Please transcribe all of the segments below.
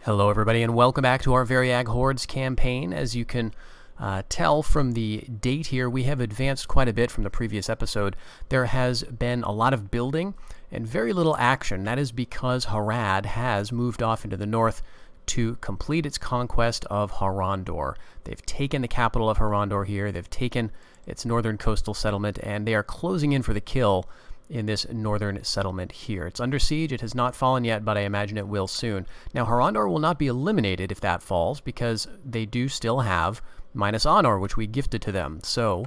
Hello everybody and welcome back to our Variag Hordes campaign. As you can tell from the date here, we have advanced quite a bit from the previous episode. There has been a lot of building and very little action. That is because Harad has moved off into the north to complete its conquest of Harandor. They've taken the capital of Harandor here, they've taken its northern coastal settlement, and they are closing in for the kill in this northern settlement here. It's under siege. It has not fallen yet, but I imagine it will soon. Now, Harandor will not be eliminated if that falls, because they do still have minus honor, which we gifted to them. So,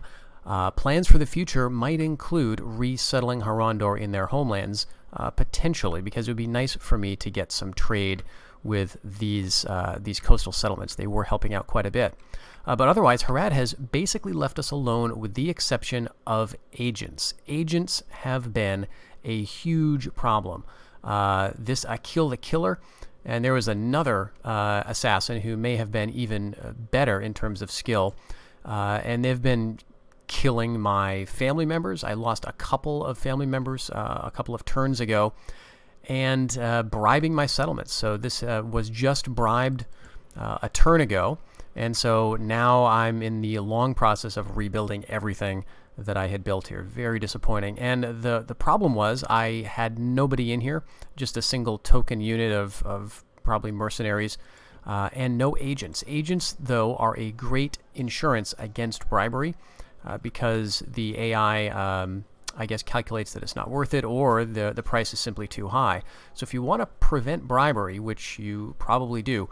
plans for the future might include resettling Harandor in their homelands, potentially, because it would be nice for me to get some trade with these coastal settlements. They were helping out quite a bit. But otherwise, Harad has basically left us alone with the exception of agents. Agents have been a huge problem. This Kill the Killer, and there was another assassin who may have been even better in terms of skill, and they've been killing my family members. I lost a couple of family members a couple of turns ago, and bribing my settlements. So this was just bribed a turn ago. And so now I'm in the long process of rebuilding everything that I had built here. Very disappointing. And the problem was I had nobody in here, just a single token unit of probably mercenaries, and no agents. Agents, though, are a great insurance against bribery because the AI, I guess, calculates that it's not worth it, or the price is simply too high. So if you want to prevent bribery, which you probably do,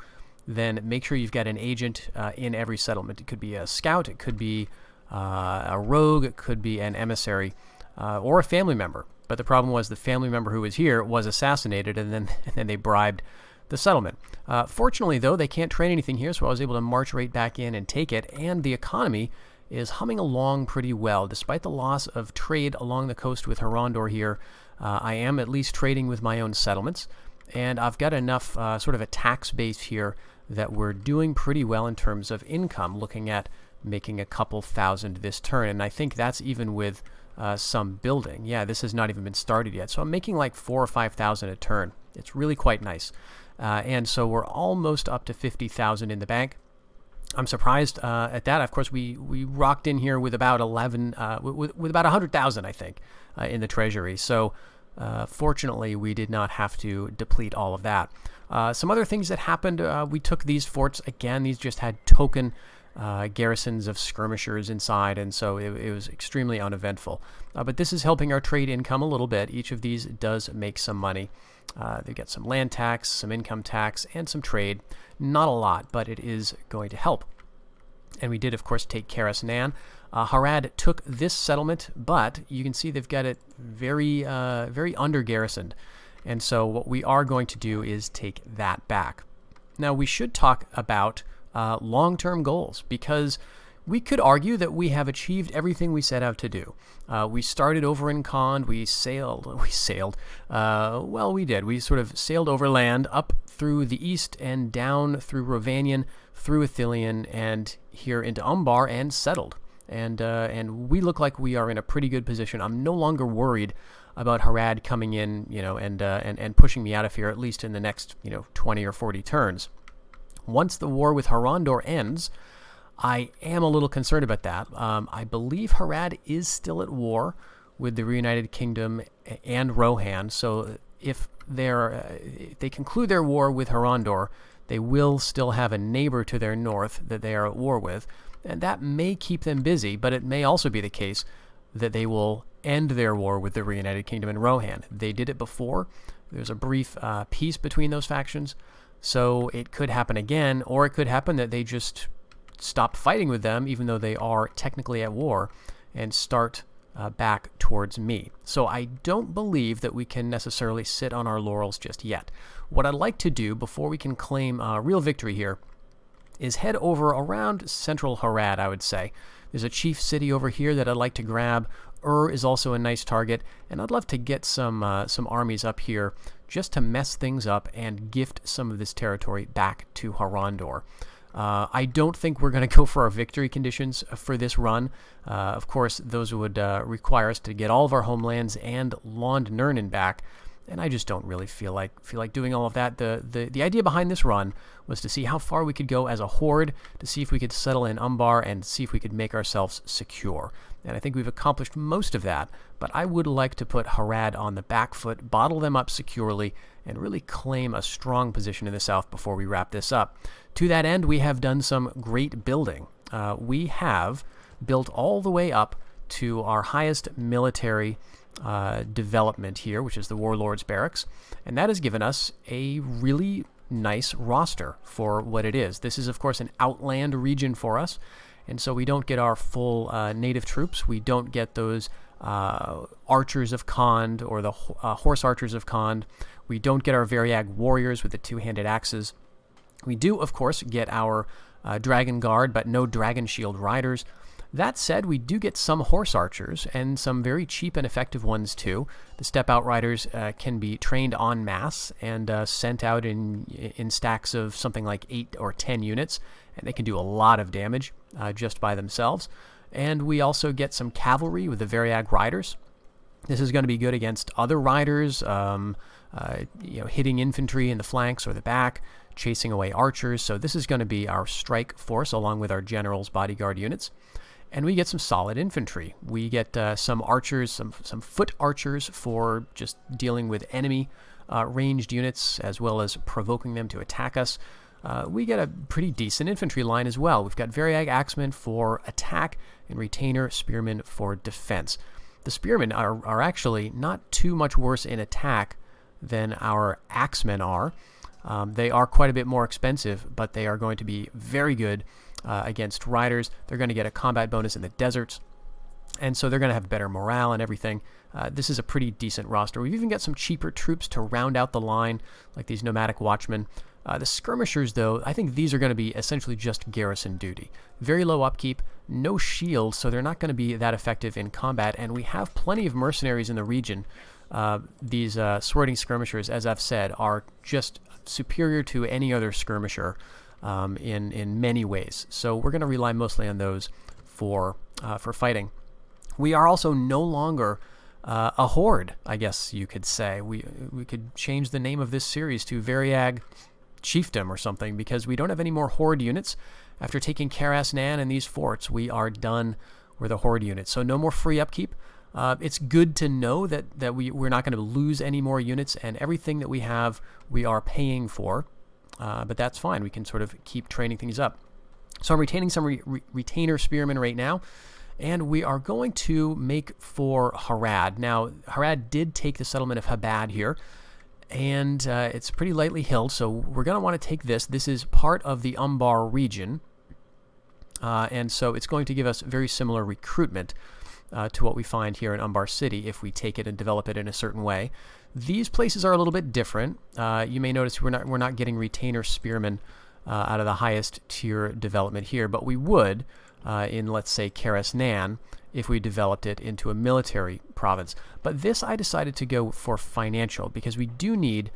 then make sure you've got an agent in every settlement. It could be a scout, it could be a rogue, it could be an emissary, or a family member. But the problem was the family member who was here was assassinated, and then they bribed the settlement. Fortunately, though, they can't train anything here, so I was able to march right back in and take it, and the economy is humming along pretty well. Despite the loss of trade along the coast with Harandor here, I am at least trading with my own settlements, and I've got enough sort of a tax base here that we're doing pretty well in terms of income, looking at making a couple thousand this turn. And I think that's even with some building. Yeah, this has not even been started yet. So I'm making like 4,000 or 5,000 a turn. It's really quite nice. And so we're almost up to 50,000 in the bank. I'm surprised at that. Of course, we rocked in here with about 100,000, I think, in the treasury. So fortunately, we did not have to deplete all of that. Some other things that happened, we took these forts. Again, these just had token garrisons of skirmishers inside, and so it was extremely uneventful. But this is helping our trade income a little bit. Each of these does make some money. They get some land tax, some income tax, and some trade. Not a lot, but it is going to help. And we did, of course, take Karas Nan. Harad took this settlement, but you can see they've got it very under-garrisoned. And so what we are going to do is take that back. Now, we should talk about long-term goals, because we could argue that we have achieved everything we set out to do. We started over in Khand, we sailed, well, we did. We sort of sailed overland up through the east and down through Rovanian, through Ithilien, and here into Umbar, and settled. And we look like we are in a pretty good position. I'm no longer worried about Harad coming in, and pushing me out of here, at least in the next, 20 or 40 turns. Once the war with Harandor ends, I am a little concerned about that. I believe Harad is still at war with the Reunited Kingdom and Rohan, so if they conclude their war with Harandor, they will still have a neighbor to their north that they are at war with, and that may keep them busy, but it may also be the case that they will end their war with the Reunited Kingdom and Rohan. They did it before. There's a brief peace between those factions, so it could happen again, or it could happen that they just stop fighting with them, even though they are technically at war, and start back towards me. So I don't believe that we can necessarily sit on our laurels just yet. What I'd like to do before we can claim real victory here is head over around central Harad, I would say. There's a chief city over here that I'd like to grab. Is also a nice target, and I'd love to get some armies up here just to mess things up and gift some of this territory back to Harandor. I don't think we're going to go for our victory conditions for this run. Of course, those would require us to get all of our homelands and Lond Nurnin back, and I just don't really feel like doing all of that. The idea behind this run was to see how far we could go as a horde, to see if we could settle in Umbar, and see if we could make ourselves secure. And I think we've accomplished most of that, but I would like to put Harad on the back foot, bottle them up securely, and really claim a strong position in the south before we wrap this up. To that end, we have done some great building. We have built all the way up to our highest military development here, which is the Warlords Barracks, and that has given us a really nice roster for what it is. This is, of course, an outland region for us, and so we don't get our full native troops. We don't get those archers of Khand or the horse archers of Khand. We don't get our Variag warriors with the two-handed axes. We do, of course, get our Dragon Guard, but no Dragon Shield riders. That said, we do get some horse archers, and some very cheap and effective ones too. The Step Out riders can be trained en masse and sent out in stacks of something like 8 or 10 units, and they can do a lot of damage just by themselves. And we also get some cavalry with the Variag riders. This is going to be good against other riders, hitting infantry in the flanks or the back, chasing away archers. So this is going to be our strike force along with our general's bodyguard units. And we get some solid infantry. We get some archers, some foot archers for just dealing with enemy ranged units, as well as provoking them to attack us. We get a pretty decent infantry line as well. We've got Variag Axemen for attack and Retainer Spearmen for defense. The Spearmen are actually not too much worse in attack than our Axemen are. They are quite a bit more expensive, but they are going to be very good against riders. They're going to get a combat bonus in the deserts, and so they're going to have better morale and everything. This is a pretty decent roster. We've even got some cheaper troops to round out the line, like these nomadic watchmen. The skirmishers, though, I think these are going to be essentially just garrison duty. Very low upkeep, no shield, so they're not going to be that effective in combat, and we have plenty of mercenaries in the region. These swording skirmishers, as I've said, are just superior to any other skirmisher in many ways. So we're going to rely mostly on those for fighting. We are also no longer a horde, I guess you could say. We could change the name of this series to Variag Chiefdom or something, because we don't have any more horde units. After taking Karas Nan and these forts, we are done with the horde units. So no more free upkeep. It's good to know that we're not going to lose any more units, and everything that we have we are paying for. But that's fine. We can sort of keep training things up. So I'm retaining some retainer spearmen right now, and we are going to make for Harad. Now, Harad did take the settlement of Habad here, and it's pretty lightly hilled, so we're going to want to take this. This is part of the Umbar region, and so it's going to give us very similar recruitment to what we find here in Umbar City if we take it and develop it in a certain way. These places are a little bit different. You may notice we're not getting retainer spearmen out of the highest tier development here, but we would in, let's say, Karas Nan if we developed it into a military province. But this I decided to go for financial, because we do need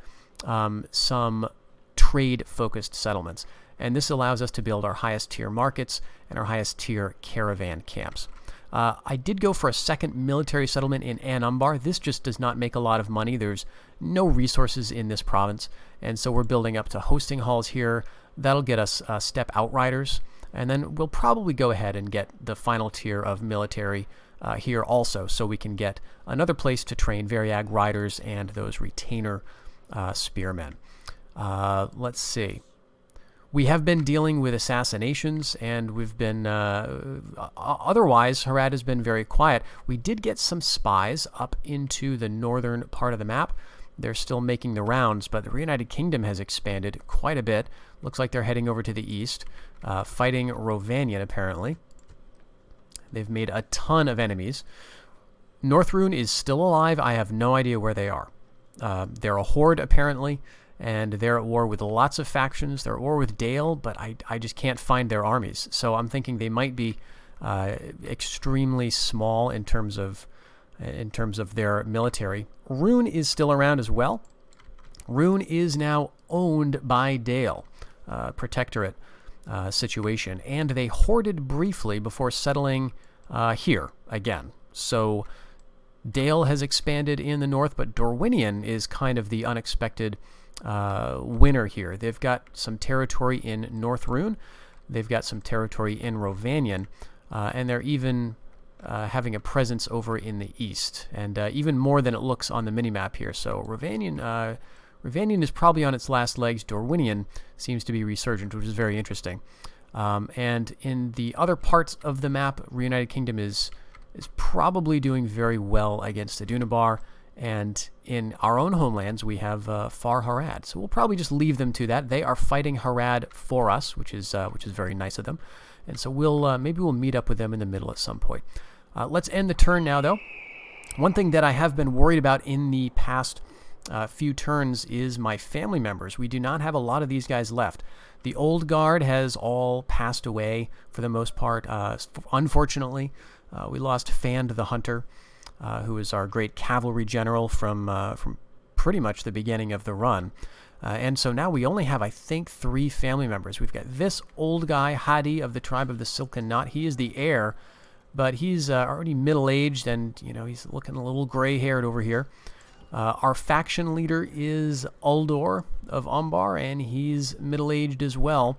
some trade-focused settlements, and this allows us to build our highest tier markets and our highest tier caravan camps. I did go for a second military settlement in Umbar. This just does not make a lot of money. There's no resources in this province, and so we're building up to hosting halls here. That'll get us Step Outriders, and then we'll probably go ahead and get the final tier of military here also, so we can get another place to train Variag riders and those retainer spearmen. Let's see. We have been dealing with assassinations, and we've been... otherwise, Harad has been very quiet. We did get some spies up into the northern part of the map. They're still making the rounds, but the Reunited Kingdom has expanded quite a bit. Looks like they're heading over to the east, fighting Rovanian, apparently. They've made a ton of enemies. Northrune is still alive. I have no idea where they are. They're a horde, apparently, and they're at war with lots of factions. They're at war with Dale, but I just can't find their armies. So I'm thinking they might be extremely small in terms of their military. Rune is still around as well. Rune is now owned by Dale, protectorate situation, and they hoarded briefly before settling here again. So Dale has expanded in the north, but Dorwinion is kind of the unexpected winner here. They've got some territory in North Rune. They've got some territory in Rovanion, and they're even having a presence over in the east, and even more than it looks on the minimap here. So Rovanion is probably on its last legs. Dorwinion seems to be resurgent, which is very interesting. And in the other parts of the map, Reunited Kingdom is probably doing very well against the Dunabar. And in our own homelands, we have Far Harad. So we'll probably just leave them to that. They are fighting Harad for us, which is very nice of them. And so maybe we'll meet up with them in the middle at some point. Let's end the turn now, though. One thing that I have been worried about in the past few turns is my family members. We do not have a lot of these guys left. The old guard has all passed away for the most part. Unfortunately, we lost Fand the Hunter, who is our great cavalry general from pretty much the beginning of the run. And so now we only have, I think, 3 family members. We've got this old guy, Hadi, of the tribe of the Silken Knot. He is the heir, but he's already middle-aged, and he's looking a little gray-haired over here. Our faction leader is Uldor of Umbar, and he's middle-aged as well.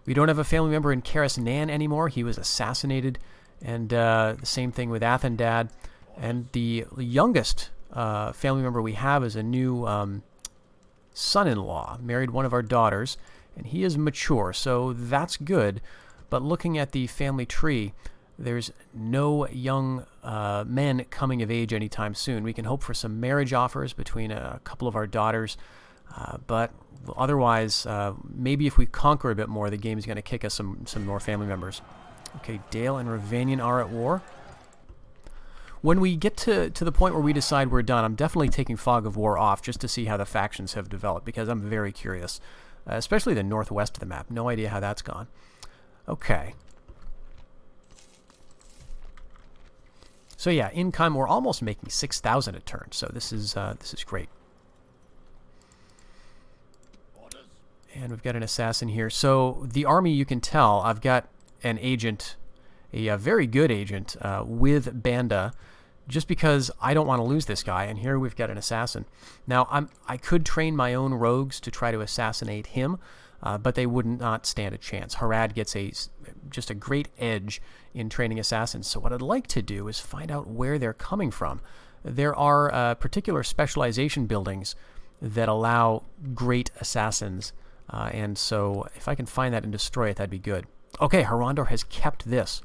We don't have a family member in Karis Nan anymore. He was assassinated, and the same thing with Athendad. And the youngest family member we have is a new son-in-law, married one of our daughters, and he is mature, so that's good. But looking at the family tree, there's no young men coming of age anytime soon. We can hope for some marriage offers between a couple of our daughters, but otherwise, maybe if we conquer a bit more, the game is going to kick us some more family members. Okay, Dale and Rovanion are at war. When we get to the point where we decide we're done, I'm definitely taking Fog of War off just to see how the factions have developed, because I'm very curious, especially the northwest of the map. No idea how that's gone. Okay. So yeah, income, we're almost making 6,000 a turn, so this is great. And we've got an assassin here. So the army, you can tell, I've got an agent, a very good agent with Banda, just because I don't want to lose this guy. And here we've got an assassin. Now, I could train my own rogues to try to assassinate him, but they would not stand a chance. Harad gets just a great edge in training assassins. So what I'd like to do is find out where they're coming from. There are particular specialization buildings that allow great assassins, and so if I can find that and destroy it, that'd be good. Okay, Harandor has kept this.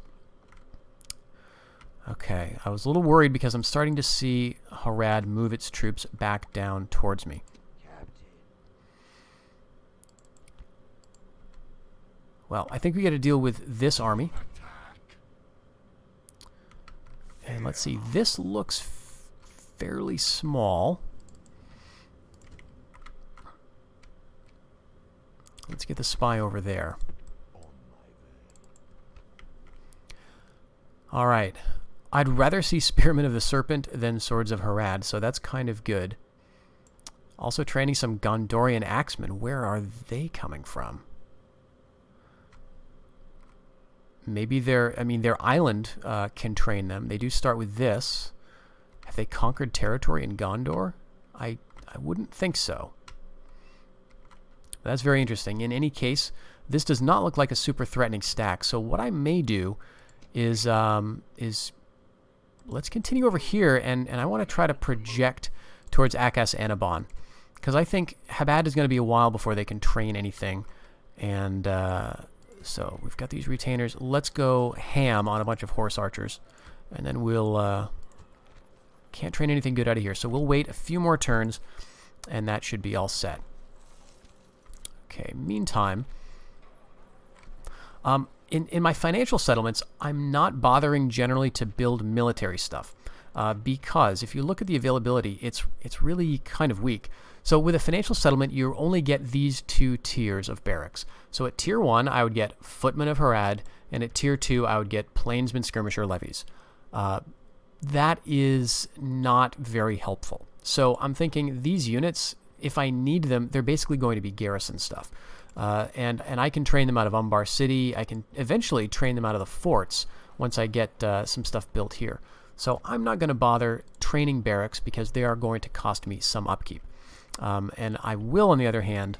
Okay, I was a little worried because I'm starting to see Harad move its troops back down towards me. Well, I think we got to deal with this army. And let's see, this looks fairly small. Let's get the spy over there. All right. I'd rather see Spearmen of the Serpent than Swords of Harad, so that's kind of good. Also training some Gondorian axemen. Where are they coming from? Maybe their island can train them. They do start with this. Have they conquered territory in Gondor? I wouldn't think so. That's very interesting. In any case, this does not look like a super threatening stack. So what I may do is let's continue over here, and I want to try to project towards Akas Anabon, because I think Habad is going to be a while before they can train anything. And so we've got these retainers. Let's go ham on a bunch of horse archers, and then we'll can't train anything good out of here. So we'll wait a few more turns, and that should be all set. Okay, meantime, in my financial settlements, I'm not bothering generally to build military stuff because if you look at the availability, it's really kind of weak. So with a financial settlement, you only get these 2 tiers of barracks. So at tier 1, I would get Footmen of Harad, and at tier 2, I would get Plainsman Skirmisher levies. That is not very helpful. So I'm thinking these units, if I need them, they're basically going to be garrison stuff. And I can train them out of Umbar City. I can eventually train them out of the forts once I get some stuff built here. So I'm not going to bother training barracks because they are going to cost me some upkeep. And I will, on the other hand,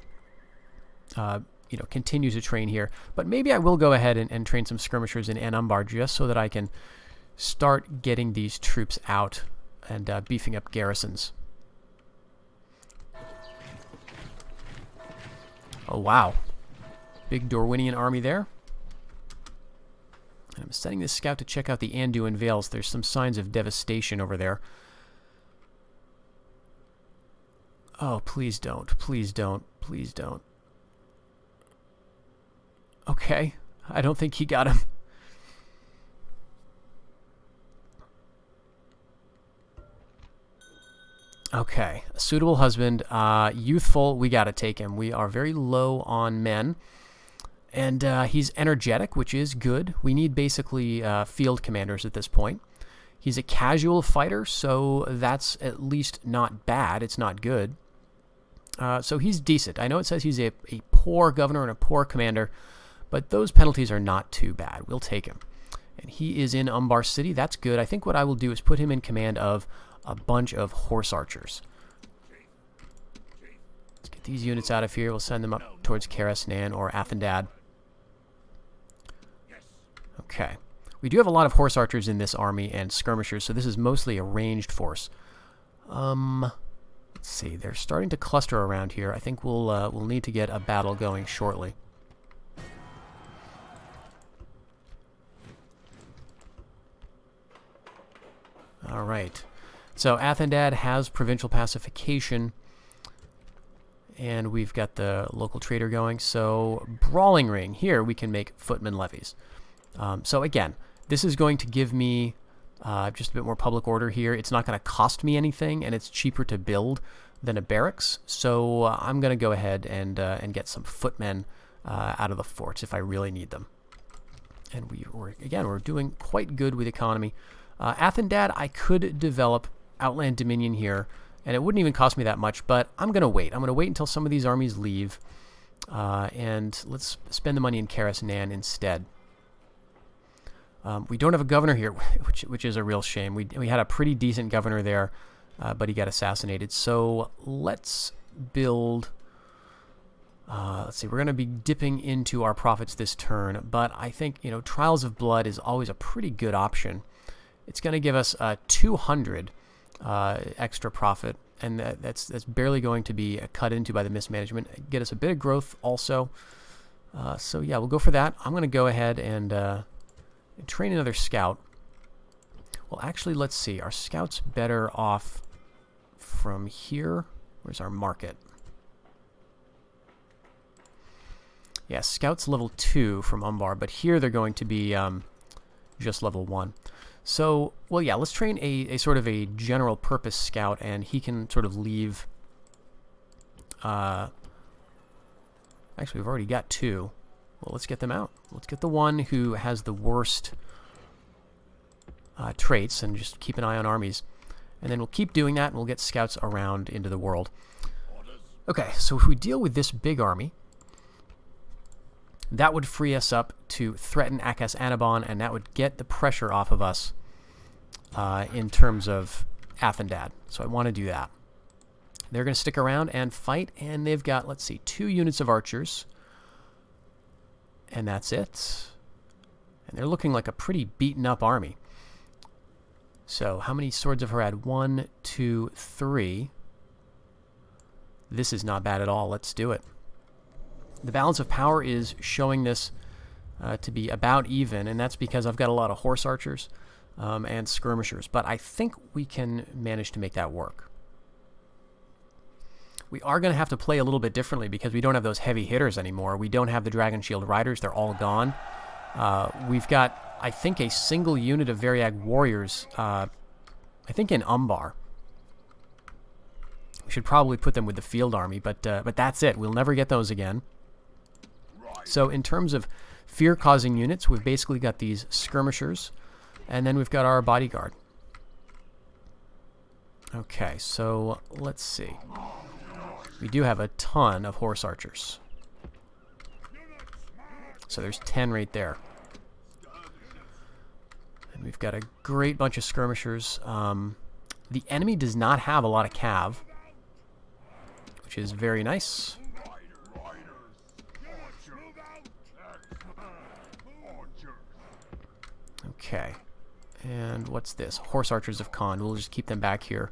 continue to train here. But maybe I will go ahead and train some skirmishers in Umbar just so that I can start getting these troops out and beefing up garrisons. Oh, wow. Big Dorwinian army there. And I'm sending this scout to check out the Anduin Vales. There's some signs of devastation over there. Oh, please don't. Please don't. Please don't. Okay. I don't think he got him. Okay. A suitable husband. Youthful. We gotta take him. We are very low on men. And he's energetic, which is good. We need basically field commanders at this point. He's a casual fighter, so that's at least not bad. It's not good. So he's decent. I know it says he's a poor governor and a poor commander, but those penalties are not too bad. We'll take him. And he is in Umbar City. That's good. I think what I will do is put him in command of a bunch of horse archers. Let's get these units out of here. We'll send them up towards Karasnan or Athendad. Okay. We do have a lot of horse archers in this army and skirmishers, so this is mostly a ranged force. Let's see. They're starting to cluster around here. I think we'll need to get a battle going shortly. All right. So Athendad has provincial pacification, and we've got the local trader going. So Brawling Ring. Here we can make footman levies. So again, this is going to give me just a bit more public order here. It's not going to cost me anything, and it's cheaper to build than a barracks. So I'm going to go ahead and get some footmen out of the forts if I really need them. And we're doing quite good with economy. Athendad, I could develop Outland Dominion here, and it wouldn't even cost me that much, but I'm going to wait. I'm going to wait until some of these armies leave, and let's spend the money in Karasnan instead. We don't have a governor here, which is a real shame. We had a pretty decent governor there, but he got assassinated. So let's build... let's see, we're going to be dipping into our profits this turn, but I think, Trials of Blood is always a pretty good option. It's going to give us 200 extra profit, and that's barely going to be cut into by the mismanagement. Get us a bit of growth also. So yeah, we'll go for that. I'm going to go ahead and train another scout. Well, actually, let's see. Our scout's better off from here. Where's our market? Yeah, scout's level 2 from Umbar, but here they're going to be just level 1. So, well, yeah, let's train a sort of a general purpose scout, and he can sort of leave... actually, we've already got 2. Well, let's get them out. Let's get the one who has the worst traits, and just keep an eye on armies. And then we'll keep doing that, and we'll get scouts around into the world. Okay, so if we deal with this big army, that would free us up to threaten Akas Anabon, and that would get the pressure off of us in terms of Athendad. So I want to do that. They're going to stick around and fight, and they've got, let's see, 2 units of archers. And that's it. And they're looking like a pretty beaten up army. So how many swords of Harad? 1, 2, 3. This is not bad at all. Let's do it. The balance of power is showing this to be about even, and that's because I've got a lot of horse archers and skirmishers, but I think we can manage to make that work. We are going to have to play a little bit differently because we don't have those heavy hitters anymore. We don't have the Dragon Shield Riders. They're all gone. We've got, I think, a single unit of Variag Warriors, I think in Umbar. We should probably put them with the field army, but that's it. We'll never get those again. So in terms of fear-causing units, we've basically got these skirmishers, and then we've got our bodyguard. Okay, so let's see. We do have a ton of horse archers. So there's 10 right there. And we've got a great bunch of skirmishers. The enemy does not have a lot of cav, which is very nice. Okay. And what's this? Horse Archers of Khan. We'll just keep them back here.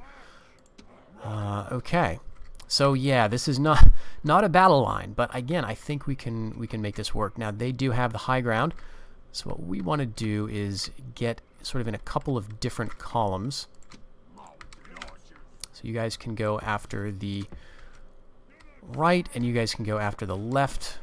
Okay. So yeah, this is not a battle line, but again, I think we can make this work. Now they do have the high ground, so what we want to do is get sort of in a couple of different columns. So you guys can go after the right, and you guys can go after the left.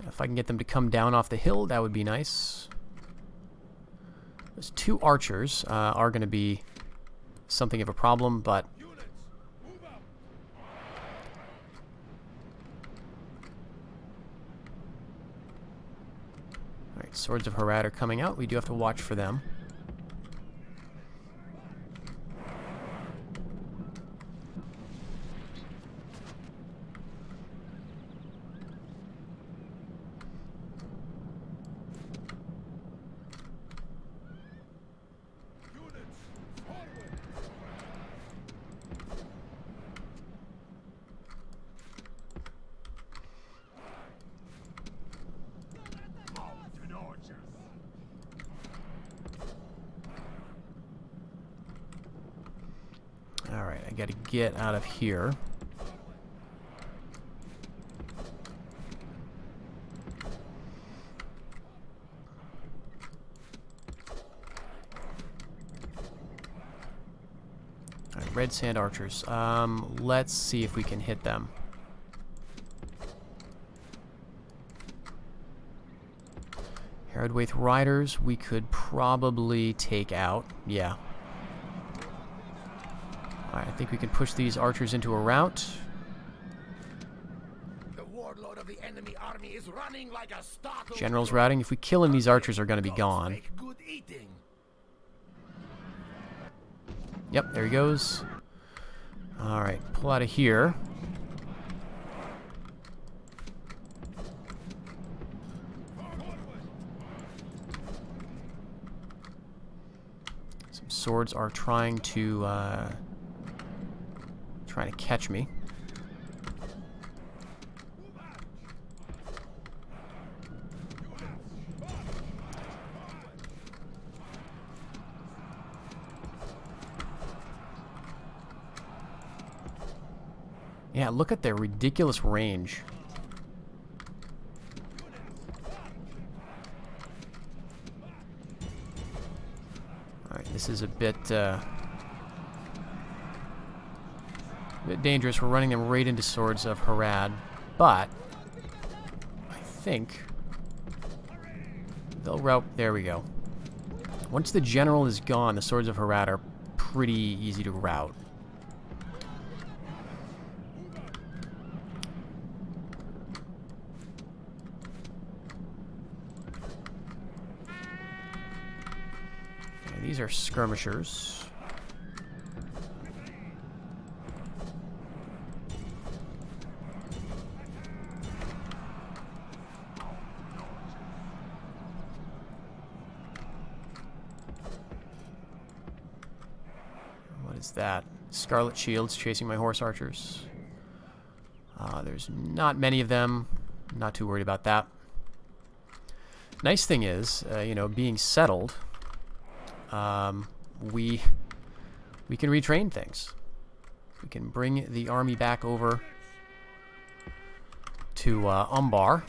If I can get them to come down off the hill, that would be nice. Those two archers are going to be something of a problem, but... Alright, Swords of Harad are coming out. We do have to watch for them. Alright, I gotta get out of here. Alright, red sand archers. Let's see if we can hit them. Harad riders, we could probably take out. Yeah. Alright, I think we can push these archers into a rout. The warlord of the enemy army is running like a startled General's routing. If we kill him, these archers are going to be gone. good eating. Yep, there he goes. Alright, pull out of here. Some swords are trying to catch me. Yeah, look at their ridiculous range. Alright, this is a bit dangerous. We're running them right into Swords of Harad, but I think they'll rout. There we go. Once the general is gone, the Swords of Harad are pretty easy to rout. Okay, these are skirmishers. That Scarlet Shields chasing my horse archers. There's not many of them. Not too worried about that. Nice thing is, you know, being settled, we can retrain things. We can bring the army back over to Umbar,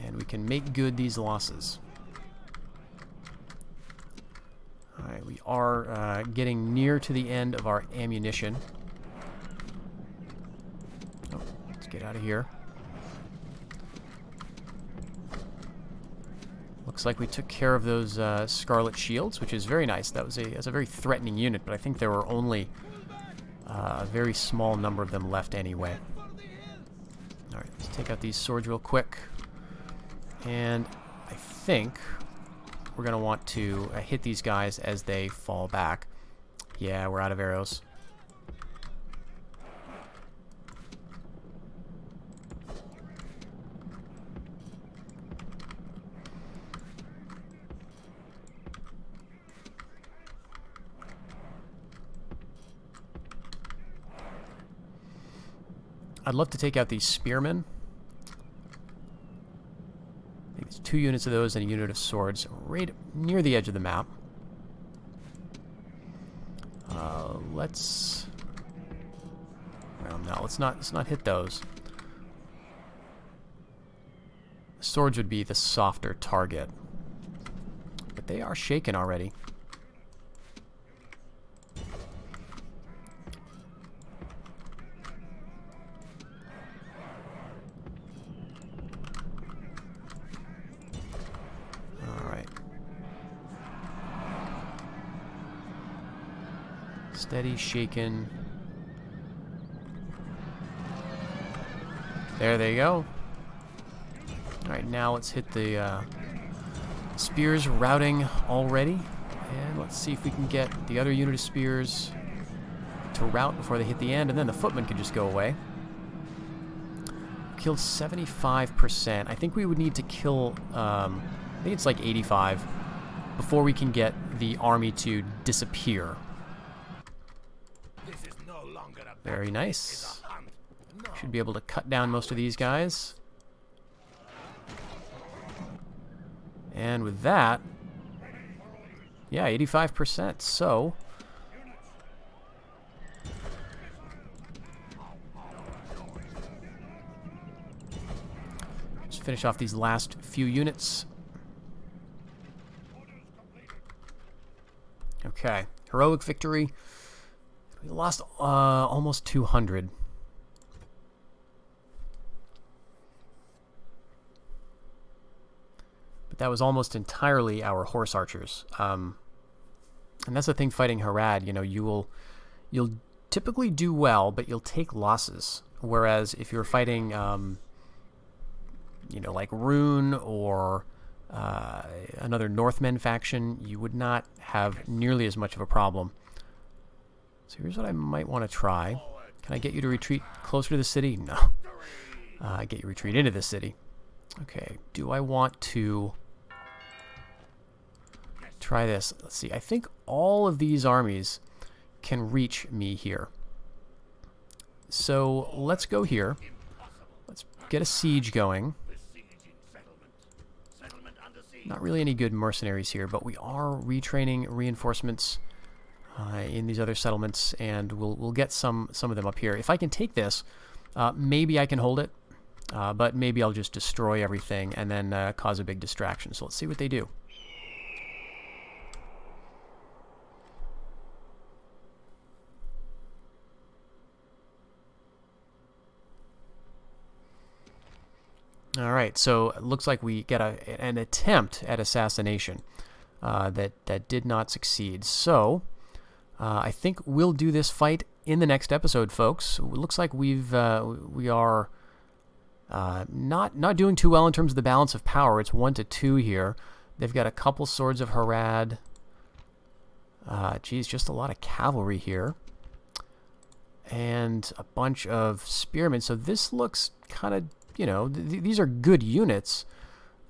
and we can make good these losses. Alright, we are getting near to the end of our ammunition. Oh, let's get out of here. Looks like we took care of those Scarlet Shields, which is very nice. That was a very threatening unit, but I think there were only a very small number of them left anyway. Alright, let's take out these swords real quick. And I I think we're going to want to hit these guys as they fall back. Yeah, we're out of arrows. I'd love to take out these spearmen. I think it's 2 units of those and a unit of swords right near the edge of the map. Let's... Well, no, let's not hit those. Swords would be the softer target. But they are shaken already. Steady, shaken. There they go. Alright, now let's hit the spears routing already. And let's see if we can get the other unit of spears to rout before they hit the end, and then the footmen can just go away. Killed 75%. I think we would need to kill, I think it's like 85 before we can get the army to disappear. Very nice. Should be able to cut down most of these guys. And with that, yeah, 85%. So, let's finish off these last few units. Okay, heroic victory. We lost almost 200. But that was almost entirely our horse archers. And that's the thing fighting Harad. You know, you'll typically do well, but you'll take losses. Whereas if you're fighting, you know, like Rune or another Northmen faction, you would not have nearly as much of a problem. So here's what I might want to try. Can I get you to retreat closer to the city? No. Get you retreat into the city. Okay, do I want to try this? Let's see. I think all of these armies can reach me here. So let's go here. Let's get a siege going. Not really any good mercenaries here, but we are retraining reinforcements in these other settlements, and we'll get some of them up here. If I can take this, maybe I can hold it, but maybe I'll just destroy everything and then cause a big distraction. So let's see what they do. All right, so it looks like we get an attempt at assassination that did not succeed. So I think we'll do this fight in the next episode, folks. It looks like we are not doing too well in terms of the balance of power. It's 1 to 2 here. They've got a couple swords of Harad. Geez, just a lot of cavalry here. And a bunch of spearmen. So this looks kind of, you know, these are good units.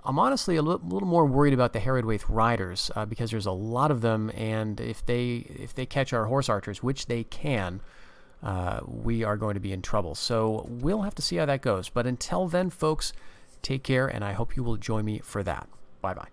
I'm honestly a little more worried about the Harad riders because there's a lot of them, and if they catch our horse archers, which they can, we are going to be in trouble. So we'll have to see how that goes. But until then, folks, take care, and I hope you will join me for that. Bye-bye.